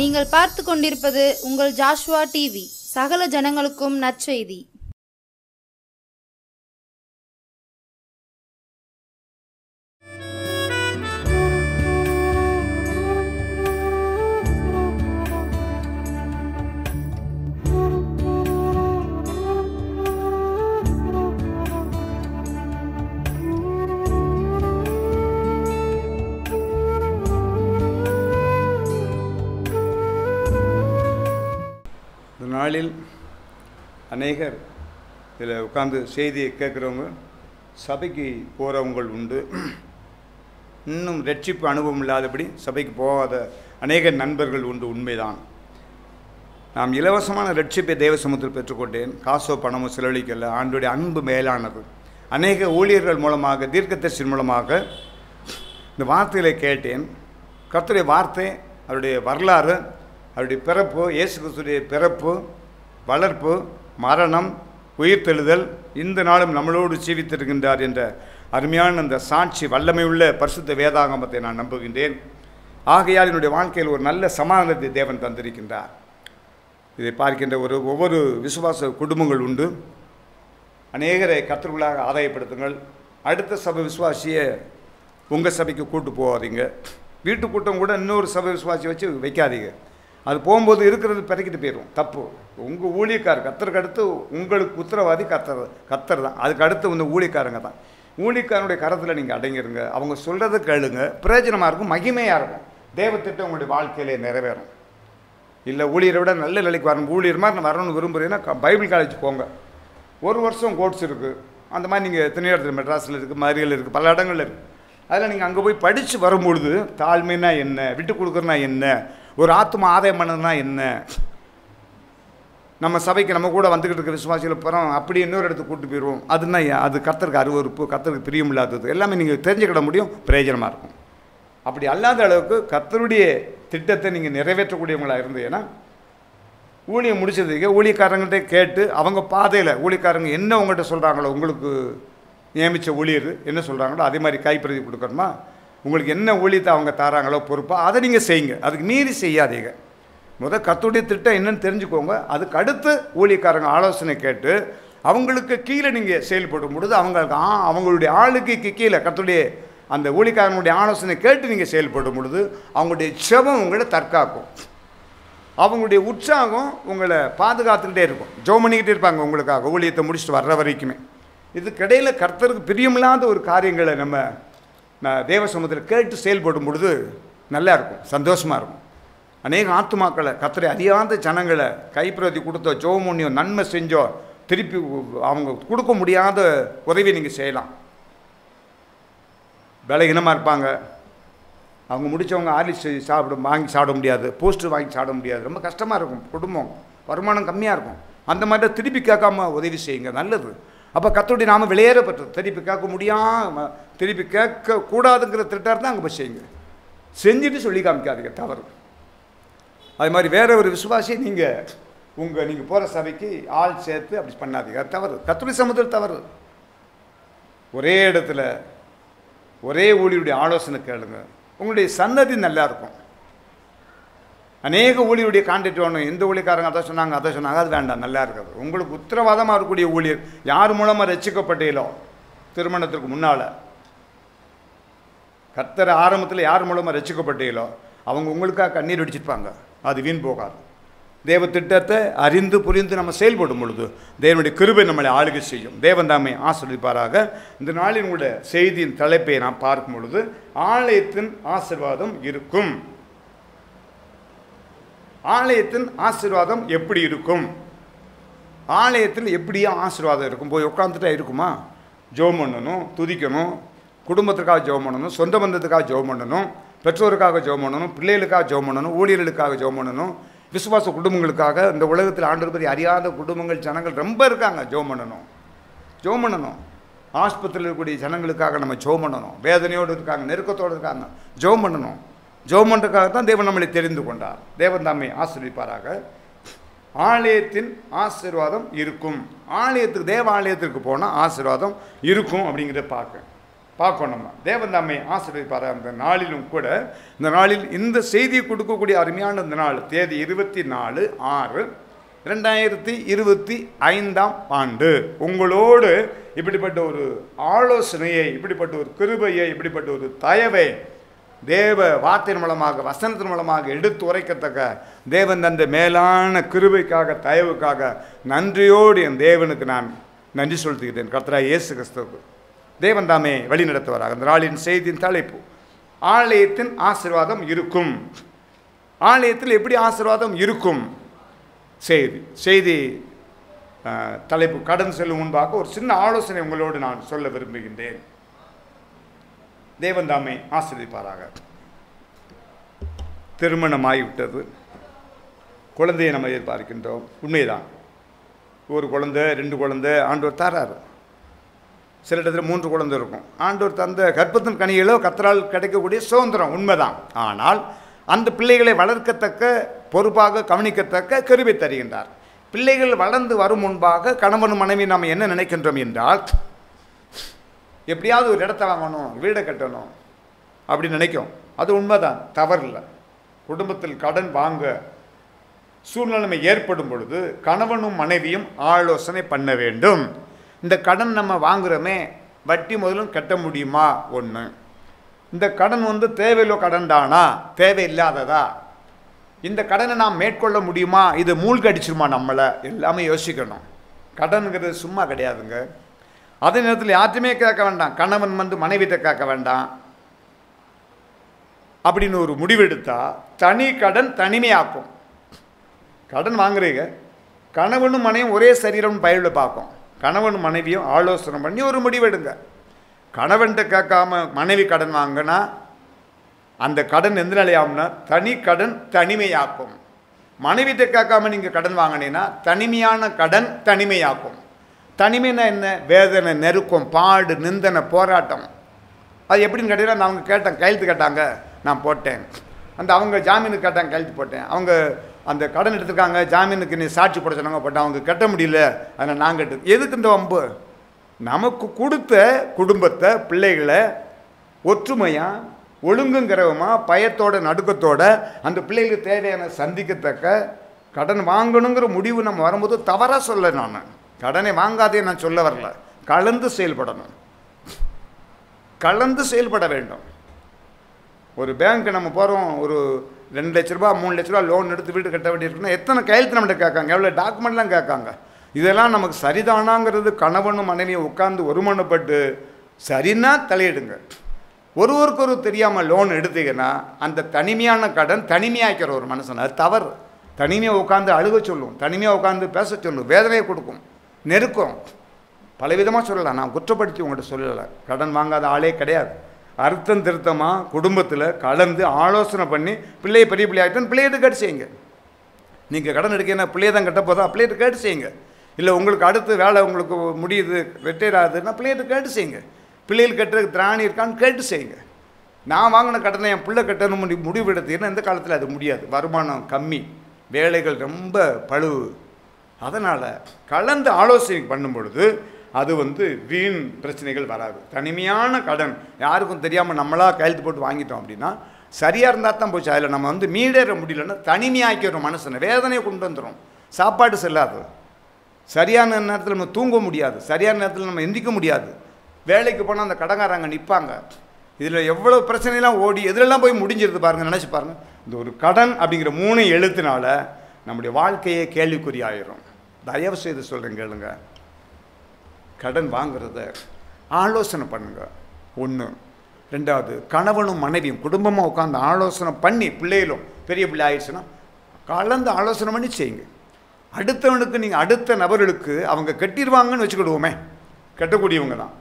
நீங்கள் பார்த்து கொண்டிருப்பது உங்கள் ஜாஷ்வா டிவி. சகல ஜனங்களுக்கும் நற்செய்தி. நாளில் அநேகர் இதில் உட்காந்து செய்தியை கேட்குறவங்க சபைக்கு போகிறவங்கள் உண்டு. இன்னும் ரட்சிப்பு அனுபவம் இல்லாதபடி சபைக்கு போகாத அநேக நண்பர்கள் உண்டு. உண்மைதான். நாம் இலவசமான ரட்சிப்பை தேவ சமூகத்தில் பெற்றுக்கொண்டேன். காசோ பணமோ செலவழிக்கல. ஆண்டோடைய அன்பு மேலானது. அநேக ஊழியர்கள் மூலமாக, தீர்க்கதரிசி மூலமாக இந்த வார்த்தைகளை கேட்டேன். கர்த்தருடைய வார்த்தை, அவருடைய வரலாறு, அவருடைய பிறப்பு, இயேசு கிறிஸ்துடைய பிறப்பு, வளர்ப்பு, மரணம், உயிர்த்தெழுதல், இந்த நாளும் நம்மளோடு ஜீவித்திருக்கின்றார் என்ற அருமையான அந்த சாட்சி, வல்லமையுள்ள பரிசுத்த வேதாகமத்தை நான் நம்புகின்றேன். ஆகையால் என்னுடைய வாழ்க்கையில் ஒரு நல்ல சமாதானத்தை தேவன் தந்திருக்கின்றார். இதை பார்க்கின்ற ஒவ்வொரு விசுவாச குடும்பங்கள் உண்டு. அநேகரை கர்த்தருக்குள்ளாக ஆதாயப்படுத்துங்கள். அடுத்த சபை விசுவாசியை உங்கள் சபைக்கு கூட்டு போகாதீங்க. வீட்டு கூட்டம் கூட இன்னொரு சபை விசுவாசியை வச்சு வைக்காதீங்க. அது போகும்போது இருக்கிறது பிறக்கிட்டு போயிடும். தப்பு. உங்கள் ஊழியக்காரர், கர்த்தருக்கு அடுத்து உங்களுக்கு உத்தரவாதி கர்த்தர் தான். அதுக்கு அடுத்து வந்து ஊழியக்காரங்க தான். ஊழியக்காரனுடைய கரத்தில் நீங்கள் அடங்கிருங்க. அவங்க சொல்கிறத கேளுங்க. பிரயோஜனமாக இருக்கும், மகிமையாக இருக்கும். தேவத்திட்டம் உங்களுடைய வாழ்க்கையிலே நிறைவேறும். இல்லை ஊழியரை விட நல்ல நிலைக்கு வரணும், ஊழியர் மாதிரி நான் வரணும்னு விரும்புகிறீங்கன்னா பைபிள் காலேஜ் போங்க. ஒரு வருஷம் கோர்ஸ் இருக்குது. அந்த மாதிரி நீங்கள் எத்தனையோ இடத்துல, மெட்ராஸில் இருக்குது, மதுரையில் இருக்குது, பல இடங்களில் இருக்குது. அதில் நீங்கள் அங்கே போய் படித்து வரும்பொழுது தாழ்மைனா என்ன, விட்டு கொடுக்குறனா என்ன, ஒரு ஆத்மா ஆதாயம் பண்ணதுனா என்ன, நம்ம சபைக்கு நம்ம கூட வந்துக்கிட்டு இருக்க விசுவாசிகள் அப்புறம் அப்படி இன்னொரு இடத்துக்கு கூட்டு போயிடுவோம். அதுனா அது கர்த்தருக்கு அருவருப்பு, கர்த்தருக்கு பிரியமில்லாதது. எல்லாமே நீங்கள் தெரிஞ்சுக்கிட முடியும், பிரயோஜனமாக இருக்கும். அப்படி அல்லாத அளவுக்கு கர்த்தருடைய திட்டத்தை நீங்கள் நிறைவேற்றக்கூடியவங்களாக இருந்தீங்கன்னா ஊழியம் முடிச்சதுக்கு ஊழியக்காரங்கள்ட்ட கேட்டு அவங்க பாதையில் ஊழியக்காரங்க என்ன உங்கள்கிட்ட சொல்கிறாங்களோ, உங்களுக்கு நியமித்த ஊழியர் என்ன சொல்கிறாங்களோ அதே மாதிரி கைப்பிரதி கொடுக்கணுமா, உங்களுக்கு என்ன ஊழியத்தை அவங்க தராங்களோ பொறுப்பாக அதை நீங்கள் செய்யுங்க. அதுக்கு மீறி செய்யாதீங்க. கர்த்தருடைய திட்டம் என்னன்னு தெரிஞ்சுக்கோங்க. அதுக்கு அடுத்து ஊழியக்காரங்க ஆலோசனை கேட்டு அவங்களுக்கு கீழே நீங்கள் செயல்படும் பொழுது அவங்களுடைய ஆளுக்கு கீழே கர்த்தருடைய அந்த ஊழியக்காரங்களுடைய ஆலோசனை கேட்டு நீங்கள் செயல்படும் பொழுது அவங்களுடைய செபம் உங்களை தற்காக்கும். அவங்களுடைய உற்சாகம் உங்களை பாதுகாத்துக்கிட்டே இருக்கும். ஜெபம் பண்ணிக்கிட்டே இருப்பாங்க உங்களுக்காக ஊழியத்தை முடிச்சுட்டு வர்ற வரைக்குமே. இதுக்கிடையில் கர்த்தருக்கு பிரியமில்லாத ஒரு காரியங்களை நம்ம தேவ சமூகத்தில் கேட்டு செயல்படும் பொழுது நல்லா இருக்கும், சந்தோஷமாக இருக்கும். அநேக ஆத்துமாக்களை, கர்த்தரை அறியாத ஜனங்களை கைப்பிரதி கொடுத்தோ, ஜெபம் பண்ணியோ, நன்மை செஞ்சோ, திருப்பி அவங்க கொடுக்க முடியாத உதவி நீங்கள் செய்யலாம். பலகீனமாக இருப்பாங்க. அவங்க முடித்தவங்க ஆர்லிஸ் வாங்கி சாப்பிட முடியாது, போஸ்டர் வாங்கி சாப்பிட முடியாது. ரொம்ப கஷ்டமாக இருக்கும். குடும்பம் வருமானம் கம்மியாக இருக்கும். அந்த மாதிரி திருப்பி கேட்காம உதவி செய்யுங்க, நல்லது. அப்போ கர்த்தருடைய நாம வெளியேறப்பட்டது. திருப்பி கேட்க முடியாமல், திருப்பி கேட்கக்கூடாதுங்கிற திட்டம் தான் அங்கே போய் செய்யுங்க. செஞ்சுட்டு சொல்லி காமிக்காதீங்க, தவறு. அது மாதிரி வேற ஒரு விசுவாசியை நீங்கள் போகிற சபைக்கு ஆள் சேர்த்து அப்படி பண்ணாதீங்க, அது தவறு. கர்த்தருடைய சமூகத்தில் தவறு. ஒரே இடத்துல ஒரே ஊழியருடைய ஆலோசனை கேளுங்க. உங்களுடைய சன்னதி நல்லா இருக்கும். அநேக ஊழியருடைய கான்டாக்ட் வேணும். எந்த ஊழியக்காரங்க அதை சொன்னாங்க அது வேண்டாம், நல்லா இருக்காது. உங்களுக்கு உத்தரவாதமாக இருக்கக்கூடிய ஊழியர் யார் மூலமாக ரட்சிக்கப்பட்டீங்களோ, திருமணத்திற்கு முன்னால் கர்த்தர் ஆரம்பத்தில் யார் மூலமாக ரட்சிக்கப்பட்டீங்களோ அவங்க உங்களுக்காக கண்ணீர் அடிச்சிருப்பாங்க. அது வீண் போகாது. தேவ திட்டத்தை அறிந்து புரிந்து நம்ம செயல்படும் பொழுது தேவனுடைய கிருபை நம்மளை ஆளுகை செய்யும். தேவன் தாமே ஆசீர்வதிப்பாராக. இந்த நாளில் உங்களுடைய செய்தியின் தலைப்பை நாம் பார்க்கும் பொழுது ஆலயத்தின் ஆசீர்வாதம் இருக்கும். ஆலயத்தின் ஆசீர்வாதம் எப்படி இருக்கும்? ஆலயத்தில் எப்படியா ஆசீர்வாதம் இருக்கும்? போய் உட்காந்துட்டா இருக்குமா? ஜெபம் பண்ணணும், துதிக்கணும், குடும்பத்துக்காக ஜெபம் பண்ணணும், சொந்த பந்தத்துக்காக ஜெபம் பண்ணணும், பெற்றோருக்காக ஜெபம் பண்ணணும், பிள்ளைகளுக்காக ஜெபம் பண்ணணும், ஊழியர்களுக்காக ஜெபம் பண்ணணும், விசுவாச குடும்பங்களுக்காக. இந்த உலகத்தில் ஆண்டவர் பற்றி அறியாத குடும்பங்கள், ஜனங்கள் ரொம்ப இருக்காங்க. ஜெபம் பண்ணணும். ஆஸ்பத்திரியில் இருக்கக்கூடிய ஜனங்களுக்காக நம்ம ஜெபம் பண்ணணும். வேதனையோடு இருக்காங்க, நெருக்கத்தோடு இருக்காங்க, ஜெபம் பண்ணணும். ஜெபம் பண்ணுறதுக்காக தான் தேவன் நம்மளை தெரிந்து கொண்டார். தேவன் தாமே ஆசீர்வதிப்பாராக. ஆலயத்தின் ஆசீர்வாதம் இருக்கும். தேவ ஆலயத்திற்கு போனால் ஆசீர்வாதம் இருக்கும் அப்படிங்கிறத பார்க்க. பார்க்கணும். நம்ம தேவன் தாமே ஆசீர்வதிப்பார். அந்த நாளிலும் கூட, இந்த நாளில் இந்த செய்தியை கொடுக்கக்கூடிய அருமையான இந்த நாள் தேதி 24/6/2025 உங்களோடு இப்படிப்பட்ட ஒரு ஆலோசனையை, இப்படிப்பட்ட ஒரு கிருபையை, இப்படிப்பட்ட ஒரு தயவை தேவ வார்த்தையின் மூலமாக, வசனத்தின் மூலமாக எடுத்து உரைக்கத்தக்க தேவன் தந்த மேலான கிருபைக்காக, தயவுக்காக நன்றியோடு என் தேவனுக்கு நான் நன்றி செலுத்துகிறேன். கர்த்தராகிய இயேசு கிறிஸ்துவுக்கு தேவன் தாமே வழி நடத்துவாராக. அந்த நாளின் செய்தியின் தலைப்பு, ஆலயத்தின் ஆசீர்வாதம் இருக்கும். ஆலயத்தில் எப்படி ஆசீர்வாதம் இருக்கும்? செய்தி தலைப்பு கடந்து செல்லும் முன்பாக ஒரு சின்ன ஆலோசனை உங்களோடு நான் சொல்ல விரும்புகின்றேன். தேவன் தாமே ஆசீர்வதிப்பாராக. திருமணமாகிவிட்டது, குழந்தையை நம்ம எதிர்பார்க்கின்றோம். உண்மைதான். ஒரு குழந்தை, 2 குழந்தை ஆண்டவர் தராரு. சில இடத்துல 3 குழந்தை இருக்கும். ஆண்டவர் தந்த கர்ப்பத்தின் கனிகளோ கர்த்தரால் கிடைக்கக்கூடிய சுதந்திரம், உண்மைதான். ஆனால் அந்த பிள்ளைகளை வளர்க்கத்தக்க, பொறுப்பாக கவனிக்கத்தக்க கிருபை தருகின்றார். பிள்ளைகள் வளர்ந்து வரும் முன்பாக கணவன் மனைவி நாம் என்ன நினைக்கின்றோம் என்றால், எப்படியாவது ஒரு இடத்த வாங்கணும், வீடை கட்டணும் அப்படின்னு நினைக்கும். அது உண்மைதான், தவறில்லை. குடும்பத்தில் கடன் வாங்க சூழ்நிலைமை ஏற்படும் பொழுது கணவனும் மனைவியும் ஆலோசனை பண்ண வேண்டும். இந்த கடன் நம்ம வாங்குகிறோமே, வட்டி முதலும் கட்ட முடியுமா? ஒன்று. இந்த கடன் தேவையில்லோ கடன் தானா, தேவையில்லாததா? இந்த கடனை நாம் மேற்கொள்ள முடியுமா? இது மூழ்கடிச்சிருமா நம்மளை? எல்லாமே யோசிக்கணும். கடனுங்கிறது சும்மா கிடையாதுங்க. அதே நேரத்தில் யார்ட்டுமே கேட்க வேண்டாம். கணவன் மனைவிட்ட கேட்க வேண்டாம் அப்படின்னு ஒரு முடிவெடுத்தா தனி கடன் தனிமையாக்கும். கடன் வாங்குறீங்க, கணவனும் மனைவியும் ஒரே சரீரம் பயிரில் பார்க்கும். கணவனும் மனைவியும் ஆலோசனை பண்ணி ஒரு முடிவெடுங்க. கணவன்கிட்ட கேட்காம மனைவி கடன் வாங்கினா அந்த கடன் எந்த நிலையாகும்னா தனி கடன் தனிமையாக்கும். மனைவிட்ட கேட்காம நீங்கள் கடன் வாங்கினீங்கன்னா தனிமையான கடன் தனிமையாக்கும். தனிமைன்னா என்ன? வேதனை, நெருக்கம், பாடு, நிந்தனை, போராட்டம். அது எப்படின்னு கேட்டீங்கன்னா, அவங்க கேட்டாங்க, கையெழுத்து கேட்டாங்க, நான் போட்டேன். அவங்க ஜாமீனுக்கு கேட்டாங்க, கையெழுத்து போட்டேன். அவங்க அந்த கடன் எடுத்துருக்காங்க, ஜாமீனுக்கு நீ சாட்சி போட சொன்னாங்க, போட்டேன். அவங்க கட்ட முடியல, அதனால் நான் கட்டு. எதுக்கு இந்த வம்பு? நமக்கு கொடுத்த குடும்பத்தை, பிள்ளைகளை ஒற்றுமையாக, ஒழுங்குங்கிறவமாக, பயத்தோட, நடுக்கத்தோட அந்த பிள்ளைகளுக்கு தேவையான சந்திக்கத்தக்க கடன் வாங்கணுங்கிற முடிவு நம்ம வரும்போது தவறாக சொல்ல, நான் கடனை வாங்காதே நான் சொல்ல வரல. கலந்து செயல்படணும், கலந்து செயல்பட வேண்டும். ஒரு பேங்க் நம்ம போகிறோம், ஒரு 2 லட்ச ரூபா 3 லட்ச ரூபா லோன் எடுத்து வீடு கட்ட வேண்டியிருக்குன்னா எத்தனை கையெழுத்து நம்மகிட்ட கேட்காங்க, எவ்வளோ டாக்குமெண்ட்லாம் கேட்காங்க. இதெல்லாம் நமக்கு சரிதானாங்கிறது கணவனும் மனைவியும் உட்கார்ந்து ஒருமனப்பட்டு சரின்னா தலையிடுங்க. ஒருவருக்கு தெரியாமல் லோன் எடுத்தீங்கன்னா அந்த தனிமையான கடன் தனிமையாக்கிற ஒரு மனுஷன், அது தவறு. தனிமையாக உட்காந்து அழுக சொல்லும், தனிமையாக உட்காந்து பேச சொல்லும், வேதனையை கொடுக்கும், நெருக்கம், பலவிதமாக சொல்லலாம். நான் குற்றப்படுத்தி உங்கள்கிட்ட சொல்லலை, கடன் வாங்காத ஆளே கிடையாது. அர்த்தம் திருத்தமாக குடும்பத்தில் கலந்து ஆலோசனை பண்ணி பிள்ளையை பெரிய பிள்ளையாகிட்டேன்னு பிள்ளைகிட்ட கேட்டு செய்யுங்க. நீங்கள் கடன் எடுக்கன்னா பிள்ளையை தான் கட்ட போதா, பிள்ளைகிட்ட கேட்டு செய்யுங்க. இல்லை உங்களுக்கு அடுத்து வேலை உங்களுக்கு முடியுது, ரிட்டையர் ஆகுதுன்னா பிள்ளைகிட்ட கேட்டு செய்யுங்க. பிள்ளைகள் கட்டுறதுக்கு திராணி இருக்கான்னு கேட்டு செய்யுங்க. நான் வாங்கின கடனை என் பிள்ளை கட்டணும் முடிவு எடுத்தீங்கன்னா இந்த காலத்தில் அது முடியாது. வருமானம் கம்மி, வேலைகள் ரொம்ப பழுவு. அதனால் கலந்து ஆலோசனை பண்ணும் பொழுது அது வீண் பிரச்சனைகள் வராது. தனிமையான கடன் யாருக்கும் தெரியாமல் நம்மளாக கையெழுத்து போட்டு வாங்கிட்டோம் அப்படின்னா சரியாக இருந்தால் தான் போச்சு. அதில் நம்ம மீடேற முடியலன்னா தனிமையாக்கிற மனுஷனை வேதனையை கொண்டு வந்துடும். சாப்பாடு செல்லாது, சரியான நேரத்தில் நம்ம தூங்க முடியாது, சரியான நேரத்தில் நம்ம எந்திக்க முடியாது. வேலைக்கு போனால் அந்த கடங்காரங்க நிற்பாங்க. இதில் எவ்வளோ பிரச்சனைலாம் ஓடி எதிலெல்லாம் போய் முடிஞ்சிருது பாருங்கள், நினச்சி பாருங்கள். இந்த ஒரு கடன் அப்படிங்கிற 3 எழுத்துனால நம்முடைய வாழ்க்கையே கேள்விக்குறியாயிரும். தயவு செய்து சொல்கிறேன் கேளுங்க, கடன் வாங்குறத ஆலோசனை பண்ணுங்க. 1. 2வது, கணவனும் மனைவியும் குடும்பமாக உட்காந்து ஆலோசனை பண்ணி, பிள்ளைகளும் பெரிய பிள்ளை ஆயிடுச்சுன்னா கலந்து ஆலோசனை பண்ணி செய்யுங்க. அடுத்தவனுக்கு நீங்கள் அடுத்த நபர்களுக்கு அவங்க கட்டிடுவாங்கன்னு வச்சுக்கிடுவோமே, கட்டக்கூடியவங்க தான்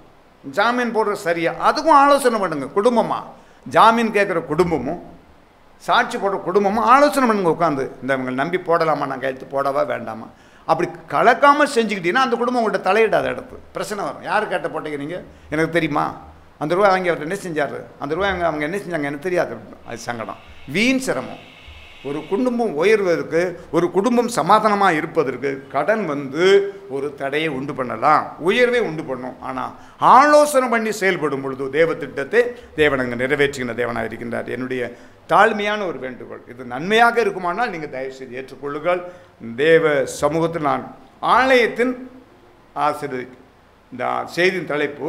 ஜாமீன் போடுற சரியா, அதுக்கும் ஆலோசனை பண்ணுங்க. குடும்பமாக ஜாமீன் கேட்குற குடும்பமும் சாட்சி போடுற குடும்பமும் ஆலோசனை பண்ணுங்க. உட்காந்து இந்த இவங்க நம்பி போடலாமா, நான் கையெழுத்து போடவா வேண்டாமா, அப்படி கலக்காமல் செஞ்சுக்கிட்டீங்கன்னா அந்த குடும்பம் உங்கள்கிட்ட தலையிடாத இடத்து பிரச்சனை வரும். யார் கேட்ட போட்டீங்க நீங்கள், எனக்கு தெரியுமா, அந்த ரூபாய் வாங்கி அவர் என்ன செஞ்சார், அந்த ரூபாய் அவங்க என்ன செஞ்சாங்க எனக்கு தெரியாது, அது சங்கடம், வீண் சிரமம். ஒரு குடும்பம் உயர்வதற்கு, ஒரு குடும்பம் சமாதானமாக இருப்பதற்கு கடன் ஒரு தடையை உண்டு பண்ணலாம், உயர்வை உண்டு பண்ணும். ஆனால் ஆலோசனை பண்ணி செயல்படும் பொழுது தேவ திட்டத்தை தேவன் அங்கே நிறைவேற்றுகின்ற தேவனாக இருக்கின்றார். என்னுடைய தாழ்மையான ஒரு வேண்டுகோள், இது நன்மையாக இருக்குமானால் நீங்கள் தயவுசெய்து ஏற்றுக்கொள்ளுங்கள். தேவ சமூகத்தில் நான் ஆலயத்தின் ஆசிரியர், இந்த செய்தியின் தலைப்பு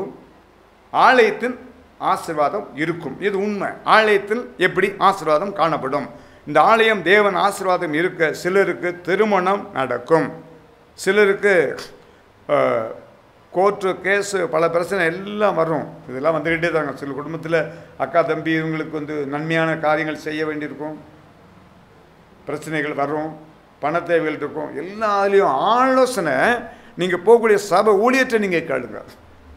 ஆலயத்தின் ஆசீர்வாதம் இருக்கும். இது உண்மை. ஆலயத்தில் எப்படி ஆசீர்வாதம் காணப்படும்? இந்த ஆலயம் தேவன் ஆசீர்வாதம் இருக்க சிலருக்கு திருமணம் நடக்கும், சிலருக்கு கோர்ட்டு கேஸு பல பிரச்சனை எல்லாம் வரும். இதெல்லாம் வந்துக்கிட்டே தாங்க. சில குடும்பத்தில் அக்கா தம்பி இவங்களுக்கு நன்மையான காரியங்கள் செய்ய வேண்டியிருக்கும், பிரச்சனைகள் வரும், பண தேவைகள் இருக்கும். எல்லாத்துலேயும் ஆலோசனை நீங்கள் போகக்கூடிய சபை ஊழியத்தை நீங்கள் கேளுங்க.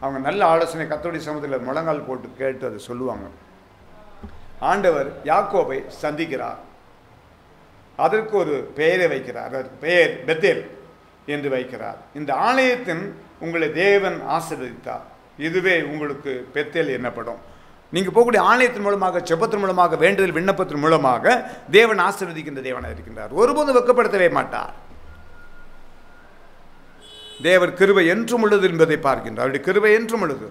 அவங்க நல்ல ஆலோசனை கர்த்தருடைய சமூகத்தில் முழங்கால் போட்டு கேட்டு அதை சொல்லுவாங்க. ஆண்டவர் யாக்கோபை சந்திக்கிறார், அதற்கு ஒரு பெயரை வைக்கிறார். அதற்கு பெயர் பெத்தேல் என்று வைக்கிறார். இந்த ஆலயத்தின் உங்களை தேவன் ஆசீர்வதித்தார், இதுவே உங்களுக்கு பெத்தேல் என்னப்படும். நீங்கள் போகக்கூடிய ஆலயத்தின் மூலமாக, செபத்தின் மூலமாக, வேண்டுதல் விண்ணப்பத்தின் மூலமாக தேவன் ஆசீர்வதிக்கின்ற தேவனாக இருக்கின்றார். ஒருபோதும் வெட்கப்படுத்தவே மாட்டார். தேவர் கிருபை என்றும் உள்ளது என்பதை பார்க்கின்றார். அவருடைய கிருபை என்றும் உள்ளது.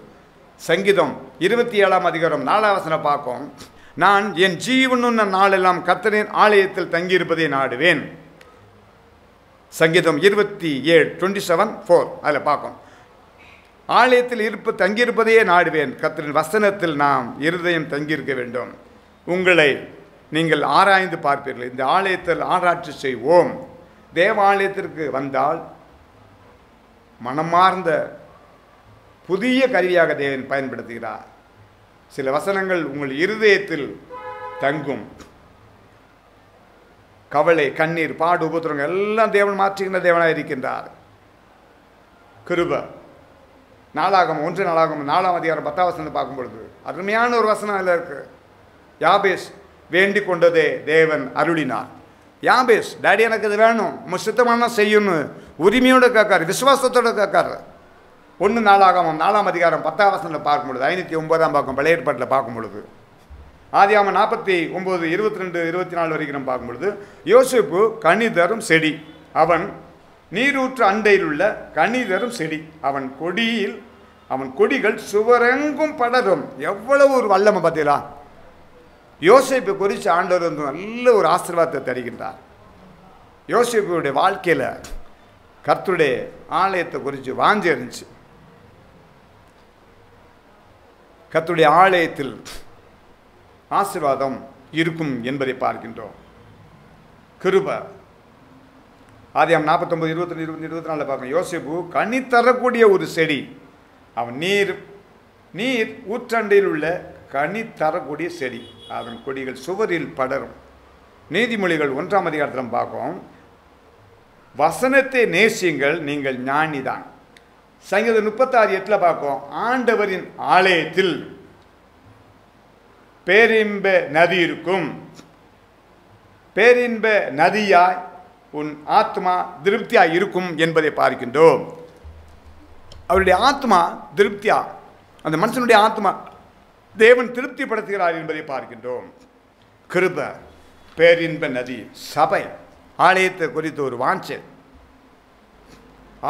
சங்கீதம் 27:4 பார்க்கும். நான் என் ஜீவனுள்ள நாளெல்லாம் கர்த்தரின் ஆலயத்தில் தங்கியிருப்பதை நாடுவேன். சங்கீதம் 27:27-4 அதில் பார்க்கும். ஆலயத்தில் தங்கியிருப்பதையே நாடுவேன், கர்த்தரின் வசனத்தில் நாம் இருதயம் தங்கியிருக்க வேண்டும். உங்களை நீங்கள் ஆராய்ந்து பார்ப்பீர்கள். இந்த ஆலயத்தில் ஆராய்ச்சி செய்வோம். தேவாலயத்திற்கு வந்தால் மனமார்ந்த புதிய கருவியாக தேவன் பயன்படுத்துகிறார். சில வசனங்கள் உங்கள் இருதயத்தில் தங்கும். கவலை, கண்ணீர், பாடு, உபத்திரங்கள் எல்லாம் தேவன் மாற்றுகின்ற தேவனாக இருக்கின்றார். கிருபை. 1 நாளாகமம் 4:10 பார்க்கும் பொழுது அருமையான ஒரு வசனம் அதில் இருக்கு. யாபேஸ் வேண்டிக் கொண்டதே தேவன் அருளினார். யாபேஸ், டாடி எனக்கு இது வேணும், சுத்தமான செய்யணும், உரிமையோடு கேட்காரு, விசுவாசத்தோடு கேட்காரு. 1 நாளாகமம் 4:10 பார்க்கும் பொழுது 509 பார்க்கும் பழைய ஏற்பாட்டில் பார்க்கும் பொழுது, ஆதியாகமம் 49:22-24 வரைக்கும் பார்க்கும் பொழுது, யோசேப்பு கனி தரும் செடி, அவன் நீரூற்று அண்டையில் உள்ள கனி தரும் செடி, அவன் கொடிகள் சுவரெங்கும் படரும். எவ்வளவு ஒரு வல்லமை பார்த்தீங்களா? யோசேப்பு குறித்து ஆண்டவர் நல்ல ஒரு ஆசீர்வாதத்தை தருகின்றார். யோசேப்புடைய வாழ்க்கையில் கர்த்தருடைய ஆலயத்தை குறித்து வாஞ்சி இருந்துச்சு. கர்த்தருடைய ஆலயத்தில் ஆசீர்வாதம் இருக்கும் என்பதை பார்க்கின்றோம். கிருபை. ஆதியாகமம் 49:22-24 பார்க்கணும். யோசேப்பு கனி தரக்கூடிய ஒரு செடி, அவன் நீர் ஊற்றண்டையில் உள்ள கனி தரக்கூடிய செடி, அதன் கொடிகள் சுவரில் படரும். நீதிமொழிகள் 1 பார்க்கும். வசனத்தை நேசியுங்கள், நீங்கள் ஞானிதான். சங்கீதம் 36:8 பார்க்கும். ஆண்டவரின் ஆலயத்தில் பேரின்ப நதி இருக்கும், பேரின்ப நதியாய் உன் ஆத்மா திருப்தியாய் இருக்கும் என்பதை பார்க்கின்றோம். அவருடைய ஆத்மா திருப்தியா, அந்த மனுஷனுடைய ஆத்மா தேவன் திருப்திப்படுத்துகிறார் என்பதை பார்க்கின்றோம். கிருபை, பேரின்ப நதி, சபை, ஆலயத்தை குறித்த ஒரு வாஞ்சை.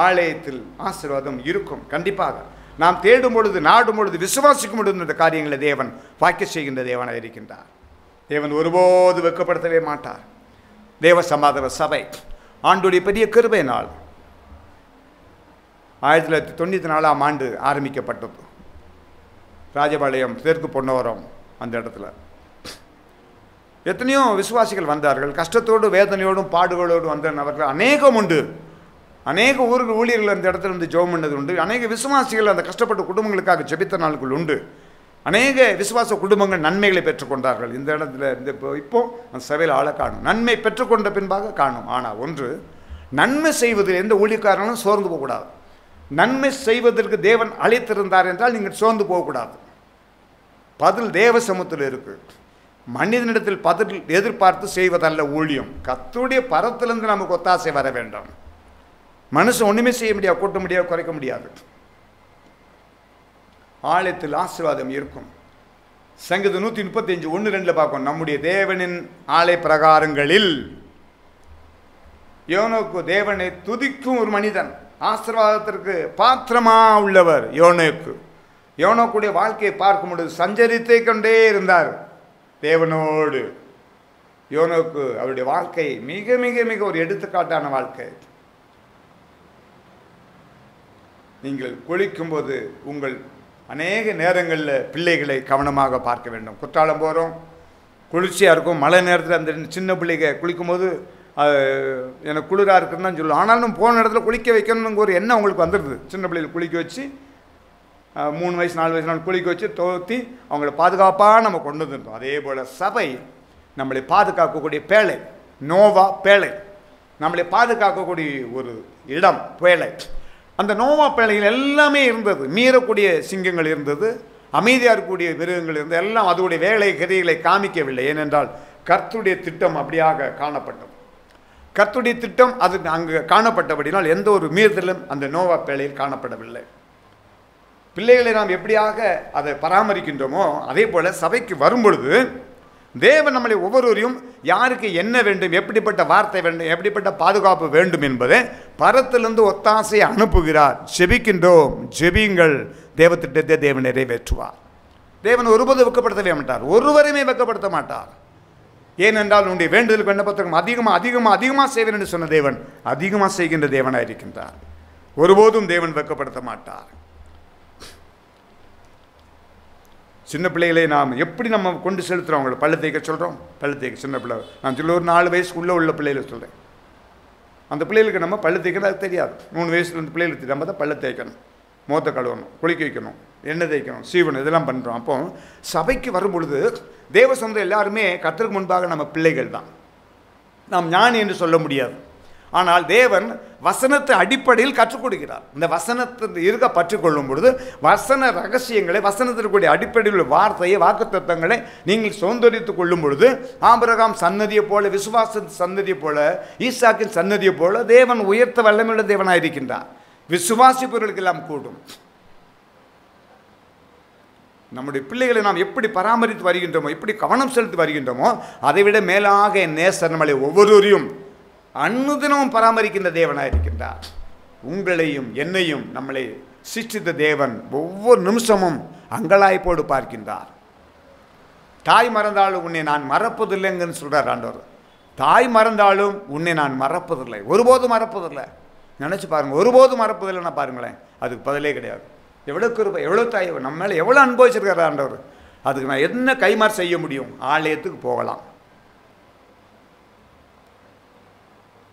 ஆலயத்தில் ஆசீர்வாதம் இருக்கும் கண்டிப்பாக. நாம் தேடும் பொழுது, நாடும் பொழுது, விசுவாசிக்கும் பொழுது இந்த காரியங்களை தேவன் வாக்கிய செய்கின்ற தேவனாக இருக்கின்றார். தேவன் ஒருபோது வெட்கப்படுத்தவே மாட்டார். தேவ சமாதான சபை ஆண்டுடைய பெரிய கிருபை நாள் 1994 ஆண்டு ஆரம்பிக்கப்பட்டது. ராஜபாளையம் தெற்கு பொன்னவரம் அந்த இடத்துல எத்தனையோ விசுவாசிகள் வந்தார்கள். கஷ்டத்தோடு, வேதனையோடும், பாடுகளோடும் வந்த நபர்கள் அநேகம் உண்டு. அநேக ஊழியர்கள் அந்த இடத்துல இருந்து ஜெபம் பண்ணது உண்டு. அநேக விசுவாசிகள் அந்த கஷ்டப்பட்ட குடும்பங்களுக்காக ஜெபித்த நாட்கள் உண்டு. அநேக விசுவாச குடும்பங்கள் நன்மைகளை பெற்றுக்கொண்டார்கள். இந்த இடத்துல இப்போ அந்த சபையில் ஆளை காணும். நன்மை பெற்றுக்கொண்ட பின்பாக காணும். ஆனால் ஒன்று, நன்மை செய்வதில் எந்த ஊழியக்காரனும் சோர்ந்து போகக்கூடாது. நன்மை செய்வதற்கு தேவன் அழைத்திருந்தார் என்றால் நீங்கள் சோர்ந்து போகக்கூடாது. பதில் தேவ சமூகத்தில் இருக்கு. மனிதனிடத்தில் பதில் எதிர்பார்த்து செய்வதல்ல ஊழியம். கர்த்தருடைய பரத்திலிருந்து நமக்கு ஒத்தாசை வர வேண்டும். மனுஷன் ஒன்றுமே செய்ய முடியாது, கூட்ட முடியாது, குறைக்க முடியாது. ஆலயத்தில் ஆசீர்வாதம் இருக்கும். சங்கீதம் 135 1-2 பார்ப்போம். நம்முடைய தேவனின் ஆலய பிரகாரங்களில் யோனோக்கு தேவனை துதிக்கும் ஒரு மனிதன், ஆசீர்வாதத்திற்கு பாத்திரமா உள்ளவர் யோனோக்கு. யோனோக்குடைய வாழ்க்கையை பார்க்கும் பொழுது சஞ்சரித்தே கொண்டே இருந்தார் தேவனோடு. யோனோக்கு அவருடைய வாழ்க்கை மிக மிக மிக ஒரு எடுத்துக்காட்டான வாழ்க்கை. நீங்கள் குளிக்கும்போது உங்கள் அநேக நேரங்களில் பிள்ளைகளை கவனமாக பார்க்க வேண்டும். குற்றாலம் போகிறோம், குளிர்ச்சியாக இருக்கும், மழை நேரத்தில் அந்த சின்ன பிள்ளைங்க குளிக்கும்போது எனக்கு குளிராக இருக்குன்னு தான் சொல்லுவோம். ஆனாலும் போன இடத்துல குளிக்க வைக்கணுங்கிற ஒரு எண்ணம் அவங்களுக்கு வந்துடுது. சின்ன பிள்ளைகள் குளிக்க வச்சு 3 வயசு 4 வயசு நாள் குளிக்க வச்சு தோற்றி அவங்கள பாதுகாப்பாக நம்ம கொண்டு வந்துருந்தோம். அதே போல் சபை நம்மளை பாதுகாக்கக்கூடிய பேழை, நோவா பேழை, நம்மளை பாதுகாக்கக்கூடிய ஒரு இடம் பேழை. அந்த நோவா பேழையில் எல்லாமே இருந்தது. மீறக்கூடிய சிங்கங்கள் இருந்தது, அமைதியாக இருக்கக்கூடிய மிருகங்கள் இருந்தது. எல்லாம் அதோடைய வேலை கதைகளை காமிக்கவில்லை. ஏனென்றால் கர்த்தருடைய திட்டம் அப்படியாக காணப்பட்டது. கர்த்தருடைய திட்டம் அது அங்கு காணப்பட்டபடினால் எந்த ஒரு மீறுதலும் அந்த நோவா பேழையில் காணப்படவில்லை. பிள்ளைகளை நாம் எப்படியாக அதை பராமரிக்கின்றோமோ அதே போல் சபைக்கு வரும்பொழுது தேவன் நம்மளை ஒவ்வொருவரையும் யாருக்கு என்ன வேண்டும், எப்படிப்பட்ட வார்த்தை வேண்டும், எப்படிப்பட்ட பாதுகாப்பு வேண்டும் என்பதை பரத்திலிருந்து ஒத்தாசையை அனுப்புகிறார். ஜெபிக்கின்றோம், ஜெபியுங்கள், தேவ திட்டத்தை தேவன் நிறைவேற்றுவார். தேவன் ஒருபோது வெட்கப்படுத்தவே மாட்டார், ஒருவரையுமே வெட்கப்படுத்த மாட்டார். ஏனென்றால் உன்னுடைய வேண்டுதலுக்கு விண்ணப்பத்திற்கும் அதிகமாக அதிகமாக அதிகமாக செய்வேன் என்று சொன்ன தேவன் அதிகமாக செய்கின்ற தேவனாக இருக்கின்றார். ஒருபோதும் தேவன் வெட்கப்படுத்த மாட்டார். சின்ன பிள்ளைகளை நாம் எப்படி நம்ம கொண்டு செலுத்துகிறோம்? அவங்களை பள்ளு தேய்க்க சொல்கிறோம். பள்ளு தேய்க்க சின்ன பிள்ளை, நான் சொல்ல ஒரு 4 வயசுக்குள்ளே உள்ள பிள்ளைகளை சொல்கிறேன். அந்த பிள்ளைகளுக்கு நம்ம பள்ளு தேய்க்கிறது அது தெரியாது. 3 வயசுல இந்த பிள்ளைகளுக்கு நம்ம தான் பள்ளு தேய்க்கணும், முகத்தை கழுவணும், குளிக்க வைக்கணும், எண்ணெய் தேய்க்கணும், சீவனம், இதெல்லாம் பண்ணுறோம். அப்போ சபைக்கு வரும் பொழுது தேவ சமுதாயம் எல்லாருமே கர்த்தருக்கு முன்பாக நம்ம பிள்ளைகள் தான். நாம் ஞானி என்று சொல்ல முடியாது. ஆனால் தேவன் வசனத்தை அடிப்படையில் கற்றுக் கொடுக்கிறார். இந்த வசனத்தை இருக்க பற்றுக்கொள்ளும் பொழுது வசன ரகசியங்களை, வசனத்திற்குரிய அடிப்படையில் உள்ள வார்த்தையை, வாக்குத்தத்தங்களை நீங்கள் சுதந்திரித்துக் கொள்ளும் பொழுது ஆபிரகாம் சன்னதியை போல, விசுவாச சன்னதியை போல, ஈசாக்கின் சன்னதியை போல தேவன் உயர்த்த வல்லமையுள்ள தேவனாக இருக்கின்றார். விசுவாசிப்பவர்களுக்கெல்லாம் கூடும். நம்முடைய பிள்ளைகளை நாம் எப்படி பராமரித்து வருகின்றோமோ, எப்படி கவனம் செலுத்தி வருகின்றோமோ, அதைவிட மேலாக என் நேசர் நம்மளை ஒவ்வொருவரையும் அன்னுதினமும் பராமரிக்கின்ற தேவனாக இருக்கின்றார். உங்களையும் என்னையும் நம்மளை சிருஷ்டித்த தேவன் ஒவ்வொரு நிமிஷமும் அங்கலாய்ப்போடு பார்க்கின்றார். தாய் மறந்தாலும் உன்னை நான் மறப்பதில்லைங்கன்னு சொல்கிறார் ஆண்டவர். தாய் மறந்தாலும் உன்னை நான் மறப்பதில்லை, ஒருபோதும் மறப்பதில்லை. நினச்சி பாருங்கள், ஒருபோதும் மறப்பதில்லைன்னா பாருங்களேன், அதுக்கு பதிலே கிடையாது. எவ்வளோ கிருபை, எவ்வளோ தாய் நம்ம மேலே எவ்வளோ அனுபவிச்சிருக்காரு ஆண்டவர். அதுக்கு நான் என்ன கைமாறு செய்ய முடியும்? ஆலயத்துக்கு போகலாம்.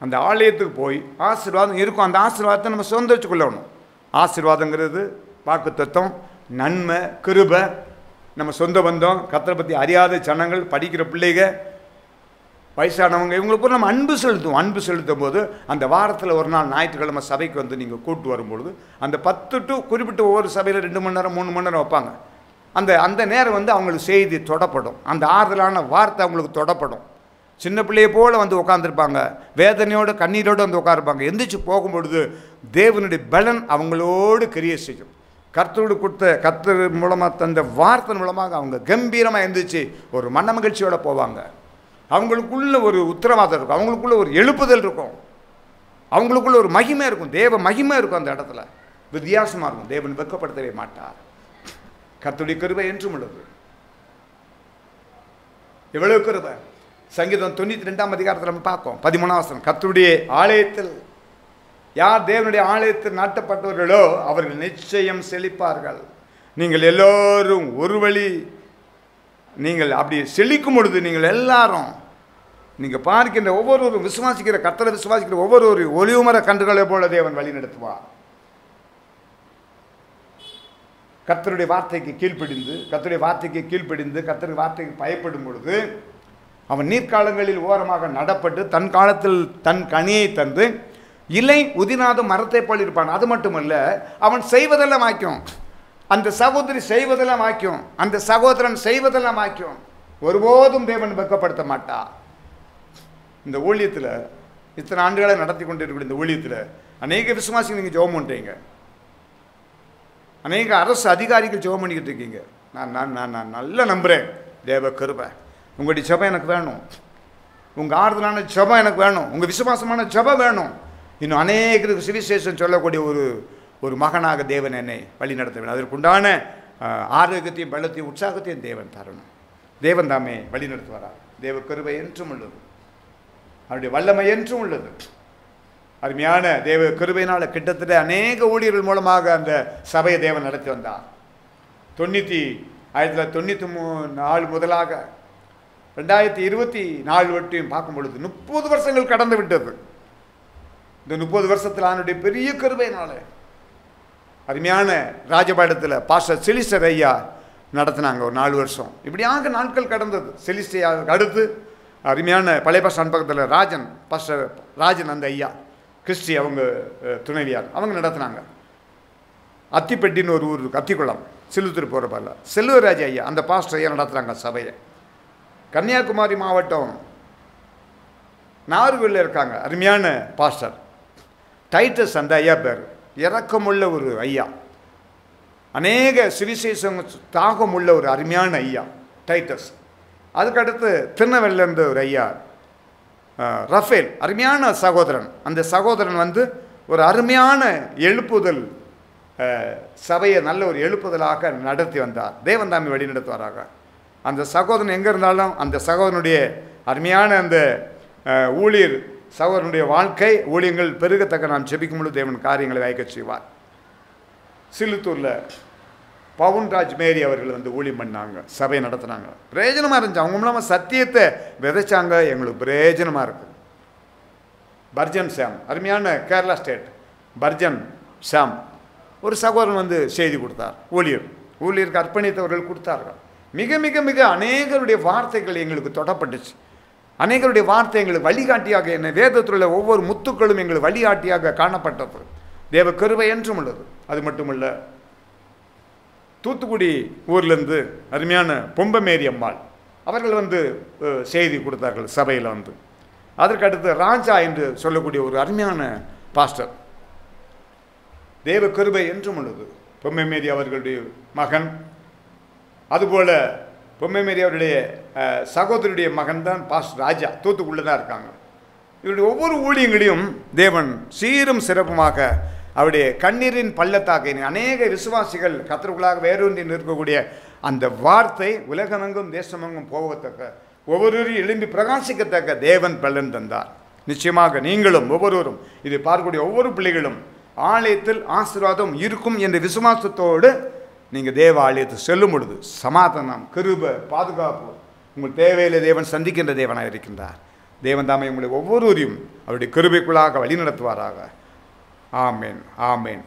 அந்த ஆலயத்துக்கு போய் ஆசீர்வாதம் இருக்கும். அந்த ஆசீர்வாதத்தை நம்ம சுதந்திரிச்சு கொள்ளணும். ஆசீர்வாதங்கிறது வாக்குத்தத்தம், நன்மை, கிருபை, நம்ம சொந்த பந்தம், கர்த்தரை பற்றி அறியாத ஜனங்கள், படிக்கிற பிள்ளைங்க, வயசானவங்க, இவங்களுக்கு நம்ம அன்பு செலுத்துவோம். அன்பு செலுத்தும் போது அந்த வாரத்தில் ஒரு நாள் ஞாயிற்றுக்கிழமை சபைக்கு வந்து நீங்கள் கூப்பிட்டு வரும்பொழுது அந்த 10 to குறிப்பிட்ட ஒவ்வொரு சபையில் 2 மணி நேரம் 3 மணி நேரம் வைப்பாங்க. அந்த நேரம் வந்து அவங்களுக்கு செய்தி தொடப்படும். அந்த ஆறுதலான வார்த்தை அவங்களுக்கு தொடப்படும். சின்ன பிள்ளையை போல் வந்து உட்காந்துருப்பாங்க, வேதனையோடு கண்ணீரோடு வந்து உட்காருப்பாங்க. எந்திரிச்சு போகும்பொழுது தேவனுடைய பலன் அவங்களோடு கிரியை செய்யும். கர்த்தரோடு கொடுத்த கர்த்தர் மூலமாக தந்த வார்த்தை மூலமாக அவங்க கம்பீரமாக எந்திரிச்சு ஒரு மன மகிழ்ச்சியோடு போவாங்க. அவங்களுக்குள்ள ஒரு உத்தரவாதம் இருக்கும், அவங்களுக்குள்ள ஒரு எழுப்புதல் இருக்கும், அவங்களுக்குள்ள ஒரு மகிமை இருக்கும், தேவ மகிமை இருக்கும். அந்த இடத்துல வித்தியாசமாக இருக்கும். தேவன் வெட்கப்படுத்தவே மாட்டார். கர்த்தருடைய கிருபை என்றும் உள்ளது. எவ்வளவு கிருபை! சங்கீதம் 92ஆம் அதிகாரத்தில் நம்ம பார்ப்போம். 13ஆம் வசனம், கர்த்தருடைய ஆலயத்தில் யார் தேவனுடைய ஆலயத்தில் நாட்டப்பட்டவர்களோ அவர்கள் நிச்சயம் செழிப்பார்கள். நீங்கள் எல்லோரும் ஒரு வழி, நீங்கள் அப்படி செழிக்கும் பொழுது நீங்கள் எல்லாரும், நீங்கள் பார்க்கின்ற ஒவ்வொருவரும், விசுவாசிக்கிற கர்த்தரை விசுவாசிக்கிற ஒவ்வொரு ஒளிவுமர கன்றுகளை போல தேவன் வழி நடத்துவார். கர்த்தருடைய வார்த்தைக்கு கீழ்ப்படிந்து கர்த்தருடைய வார்த்தைக்கு பயப்படும் பொழுது அவன் நீர்க்காலங்களில் ஓரமாக நடப்பட்டு தன் காலத்தில் தன் கனியை தந்து இலை உதிராத மரத்தை போல் இருப்பான். அது மட்டுமல்ல, அவன் செய்வதெல்லாம் வாய்க்கும், அந்த சகோதரி செய்வதெல்லாம் வாய்க்கும், அந்த சகோதரன் செய்வதெல்லாம் வாய்க்கும். ஒருபோதும் தேவன் வெட்கப்படுத்த மாட்டார். இந்த ஊழியத்தில் இத்தனை ஆண்டுகளை நடத்தி கொண்டு இருக்கக்கூடிய இந்த ஊழியத்தில் அநேக விசுவாசிகள் நீங்கள் ஜெபம் பண்ணுறீங்க, அநேக அரசு அதிகாரிகள் ஜெபம் பண்ணிக்கிட்டு இருக்கீங்க. நான் நல்லா நம்புகிறேன். தேவ கிருபை, உங்களுடைய ஜெபம் எனக்கு வேணும், உங்கள் ஆறுதலான ஜெபம் எனக்கு வேணும், உங்கள் விசுவாசமான ஜெபம் வேணும். இன்னும் அநேகருக்கு சுவிசேஷம் சொல்லக்கூடிய ஒரு மகனாக தேவன் என்னை வழி நடத்த வேண்டும். அதற்குண்டான ஆரோக்கியத்தையும் பலத்தையும் உற்சாகத்தையும் தேவன் தரணும். தேவன் தாமே வழி நடத்துவாரார். தேவ கிருபை என்றும் உள்ளது, அவருடைய வல்லமை என்றும் உள்ளது. அருமையான தேவ கிருபையினால் கிட்டத்தட்ட அநேக ஊழியர்கள் மூலமாக அந்த சபையை தேவன் நடத்தி வந்தார். 1994 முதலாக 2024 வரையும் பார்க்கும் பொழுது 30 வருஷங்கள் கடந்து விட்டது. இந்த 30 வருஷத்தில் அவனுடைய பெரிய கிருபையினால அருமையான ராஜபாடத்தில் பாஸ்டர் செலிஸ்டர் ஐயா நடத்தினாங்க ஒரு 4 வருஷம். இப்படியாக நாட்கள் கடந்தது. செலிஸ்டர் அடுத்து அருமையான பழைய பஸ் பக்கத்தில் பாஸ்டர் ராஜன் அந்த ஐயா கிறிஸ்டி அவங்க துணைவியார் அவங்க நடத்தினாங்க. அத்திப்பட்டின்னு ஒரு ஊர் அத்திக்குளம் சிலுத்தூர் போகிற பால செல்வராஜ் ஐயா அந்த பாஸ்டர் ஐயா நடத்துகிறாங்க சபையை. கன்னியாகுமரி மாவட்டம் நாகர்கோவிலில் இருக்காங்க அருமையான பாஸ்டர் டைட்டஸ் அந்த ஐயா பேர். இரக்கமுள்ள ஒரு ஐயா, அநேக சுவிசேஷம் தாகம் உள்ள ஒரு அருமையான ஐயா டைட்டஸ். அதுக்கடுத்து திருநெல்வேலியிலேருந்து ஒரு ஐயா ரஃபேல், அருமையான சகோதரன். அந்த சகோதரன் ஒரு அருமையான எழுப்புதல் சபையை நல்ல ஒரு எழுப்புதலாக நடத்தி வந்தார். தேவன் தாமே வழி நடத்துவாராக. அந்த சகோதரன் எங்கே இருந்தாலும் அந்த சகோதரனுடைய அருமையான அந்த ஊழியர் சகோதரனுடைய வாழ்க்கை ஊழியங்கள் பெருகத்தக்க நாம் ஜெபிக்கும் பொழுது தேவன் காரியங்களை வாய்க்க செய்வார். சிலுத்தூரில் பவுன்ராஜ் மேரி அவர்கள் ஊழியம் பண்ணாங்க, சபையை நடத்தினாங்க. பிரயோஜனமாக இருந்துச்சு. அவங்க மூலமாக சத்தியத்தை விதைச்சாங்க, எங்களுக்கு பிரயோஜனமாக இருக்குது. பர்ஜன் சாம், அருமையான கேரளா ஸ்டேட் பர்ஜன் சாம் ஒரு சகோதரன் செய்தி கொடுத்தார். ஊழியருக்கு அர்ப்பணித்தவர்கள் கொடுத்தார்கள். மிக மிக மிக அநேகருடைய வார்த்தைகள் எங்களுக்கு தொடப்பட்டுச்சு. அநேகருடைய வார்த்தை எங்களுக்கு வழிகாட்டியாக, என்ன வேதத்தில் ஒவ்வொரு முத்துக்களும் எங்களுக்கு வழிகாட்டியாக காணப்பட்டது. தேவ கிருபை என்றும் உள்ளது. அது மட்டுமல்ல, தூத்துக்குடி ஊர்லேருந்து அருமையான பொம்பமேரி அம்மாள் அவர்கள் செய்தி கொடுத்தார்கள் சபையில். அதற்கடுத்து ராஜா என்று சொல்லக்கூடிய ஒரு அருமையான பாஸ்டர். தேவ கிருபை என்றும் உள்ளது. பொம்மைமேரி அவர்களுடைய மகன், அதுபோல் பொம்மைமேரி அவருடைய சகோதரியுடைய மகன் தான் பாஸ்டர் ராஜா, தூத்துக்குள்ளே தான் இருக்காங்க. இவருடைய ஒவ்வொரு ஊழியங்களையும் தேவன் சீரும் சிறப்புமாக அவருடைய கண்ணீரின் பள்ளத்தாக்கை அநேக விசுவாசிகள் கர்த்தருக்குள்ளாக வேரூன்றி நிற்கக்கூடிய அந்த வார்த்தை உலகமெங்கும் தேசமெங்கும் போகத்தக்க ஒவ்வொருவரையும் எழும்பி பிரகாசிக்கத்தக்க தேவன் பலன் தந்தார். நிச்சயமாக நீங்களும் ஒவ்வொருவரும் இதை பார்க்கக்கூடிய ஒவ்வொரு பிள்ளைகளும் ஆலயத்தில் ஆசீர்வாதம் இருக்கும் என்ற விசுவாசத்தோடு நீங்கள் தேவ ஆலயத்தை செல்லும் பொழுது சமாதானம், கிருபை, பாதுகாப்பு உங்கள் தேவையிலே தேவன் சந்திக்கின்ற தேவனாக இருக்கின்றார். தேவன் தாமே உங்களை ஒவ்வொருவரையும் அவருடைய கிருபைக்குள்ளாக வழி நடத்துவாராக. ஆமேன், ஆமேன்.